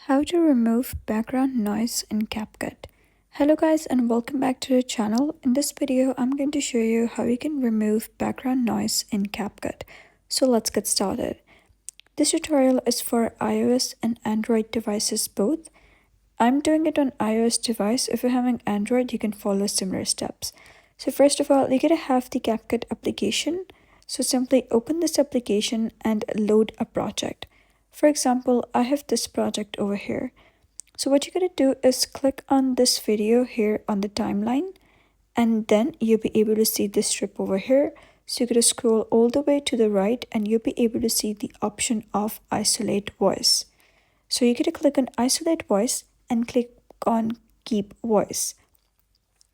How to remove background noise in CapCut. Hello guys and welcome back to the channel. In this video, I'm going to show you how you can remove background noise in CapCut. So let's get started. This tutorial is for iOS and Android devices both. I'm doing it on iOS device. If you're having Android, you can follow similar steps. So first of all, you gotta have the CapCut application. So simply open this application and load a project. For example, I have this project over here. So what you're going to do is click on this video here on the timeline, and then you'll be able to see this strip over here. So you're going to scroll all the way to the right and you'll be able to see the option of isolate voice. So you're going to click on isolate voice and click on keep voice.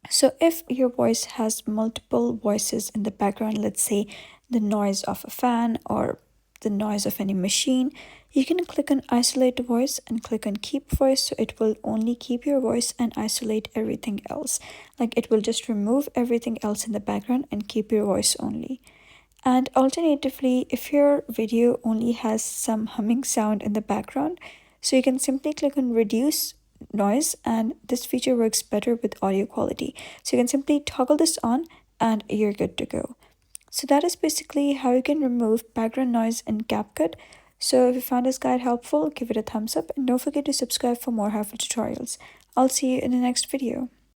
So if your voice has multiple voices in the background, let's say the noise of a fan or the noise of any machine, you can click on isolate voice and click on keep voice. So it will only keep your voice and isolate everything else. Like it will just remove everything else in the background and keep your voice only. And alternatively, if your video only has some humming sound in the background, so you can simply click on reduce noise, and this feature works better with audio quality. So you can simply toggle this on and you're good to go. So that is basically how you can remove background noise in CapCut. So if you found this guide helpful, give it a thumbs up and don't forget to subscribe for more helpful tutorials. I'll see you in the next video.